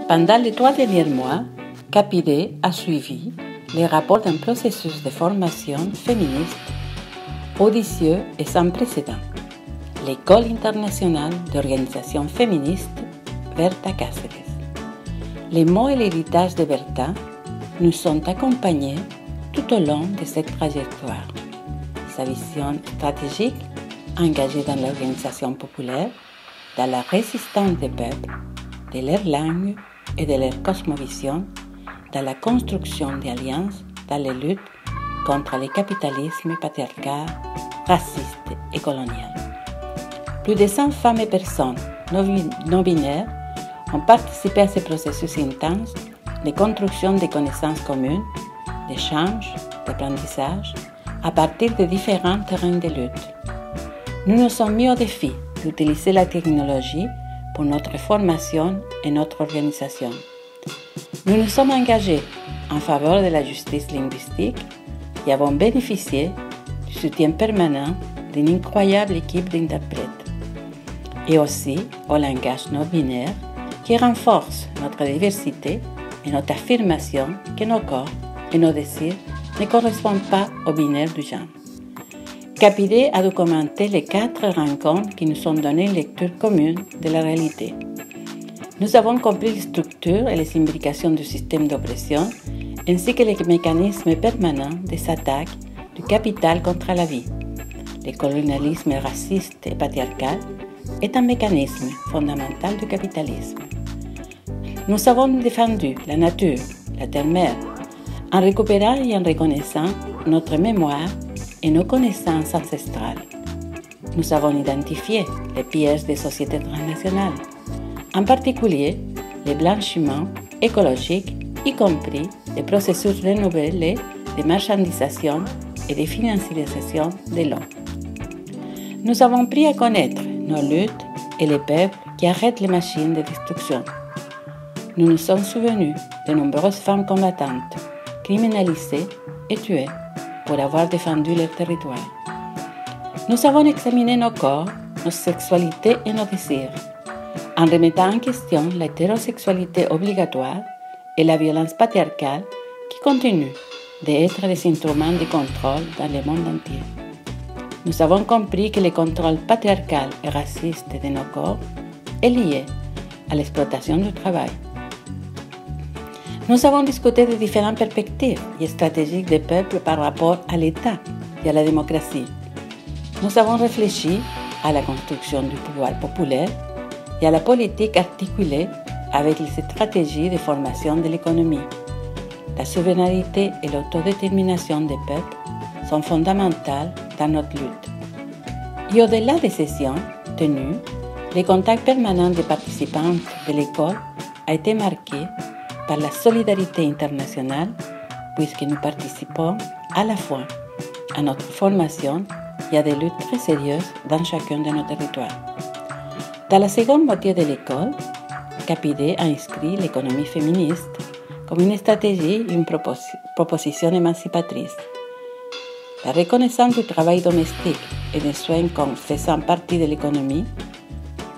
Pendant les 3 derniers mois, CAPIDE a suivi les rapports d'un processus de formation féministe audacieux et sans précédent, l'École internationale d'organisation féministe Berta Cáceres. Les mots et l'héritage de Berta nous sont accompagnés tout au long de cette trajectoire. Sa vision stratégique, engagée dans l'organisation populaire, dans la résistance des peuples, de leur langue et de leur cosmovision, dans la construction d'alliances, dans les luttes contre le capitalisme patriarcal, raciste et colonial. Plus de 100 femmes et personnes non-binaires ont participé à ce processus intense de construction de connaissances communes, d'échanges, d'apprentissage, à partir de différents terrains de lutte. Nous nous sommes mis au défi d'utiliser la technologie pour notre formation et notre organisation. Nous nous sommes engagés en faveur de la justice linguistique et avons bénéficié du soutien permanent d'une incroyable équipe d'interprètes, et aussi au langage non-binaire qui renforce notre diversité et notre affirmation que nos corps et nos désirs ne correspondent pas au binaire du genre. CAPIDE a documenté les 4 rencontres qui nous ont donné une lecture commune de la réalité. Nous avons compris les structures et les imbrications du système d'oppression, ainsi que les mécanismes permanents des attaques du capital contre la vie. Le colonialisme raciste et patriarcal est un mécanisme fondamental du capitalisme. Nous avons défendu la nature, la terre-mère, en récupérant et en reconnaissant notre mémoire et nos connaissances ancestrales. Nous avons identifié les pièges des sociétés transnationales, en particulier les blanchiments écologiques, y compris les processus renouvelés de marchandisation et de financiarisation de l'eau. Nous avons appris à connaître nos luttes et les peuples qui arrêtent les machines de destruction. Nous nous sommes souvenus de nombreuses femmes combattantes, criminalisées et tuées pour avoir défendu leur territoire. Nous avons examiné nos corps, nos sexualités et nos désirs, en remettant en question l'hétérosexualité obligatoire et la violence patriarcale qui continuent d'être des instruments de contrôle dans le monde entier. Nous avons compris que le contrôle patriarcal et raciste de nos corps est lié à l'exploitation du travail. Nous avons discuté de différentes perspectives et stratégies des peuples par rapport à l'État et à la démocratie. Nous avons réfléchi à la construction du pouvoir populaire et à la politique articulée avec les stratégies de formation de l'économie. La souveraineté et l'autodétermination des peuples sont fondamentales dans notre lutte. Et au-delà des sessions tenues, le contact permanent des participantes de l'école a été marqué par la solidarité internationale, puisque nous participons à la fois à notre formation et à des luttes très sérieuses dans chacun de nos territoires. Dans la seconde moitié de l'école, CAPIDE a inscrit l'économie féministe comme une stratégie et une proposition émancipatrice. La reconnaissance du travail domestique et des soins comme faisant partie de l'économie,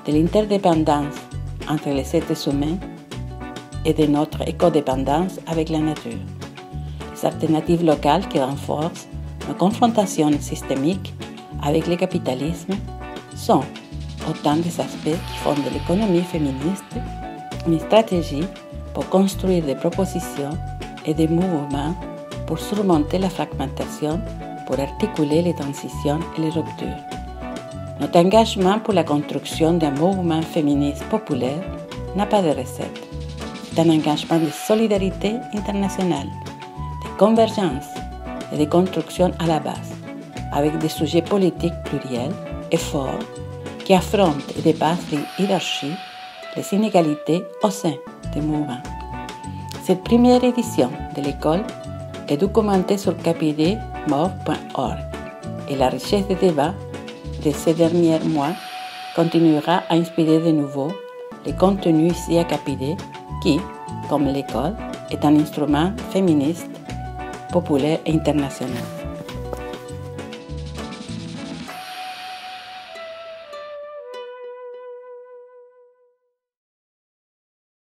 de l'interdépendance entre les êtres humains et de notre écodépendance avec la nature. Les alternatives locales qui renforcent nos confrontations systémiques avec le capitalisme sont autant des aspects qui font de l'économie féministe une stratégie pour construire des propositions et des mouvements pour surmonter la fragmentation, pour articuler les transitions et les ruptures. Notre engagement pour la construction d'un mouvement féministe populaire n'a pas de recette. C'est un engagement de solidarité internationale, de convergence et de construction à la base, avec des sujets politiques pluriels et forts qui affrontent et dépassent les hiérarchies, les inégalités au sein des mouvements. Cette première édition de l'école est documentée sur capidemov.org et la richesse des débats de ces derniers mois continuera à inspirer de nouveau les contenus ici à CAPIDE qui, comme l'école, est un instrument féministe, populaire et international.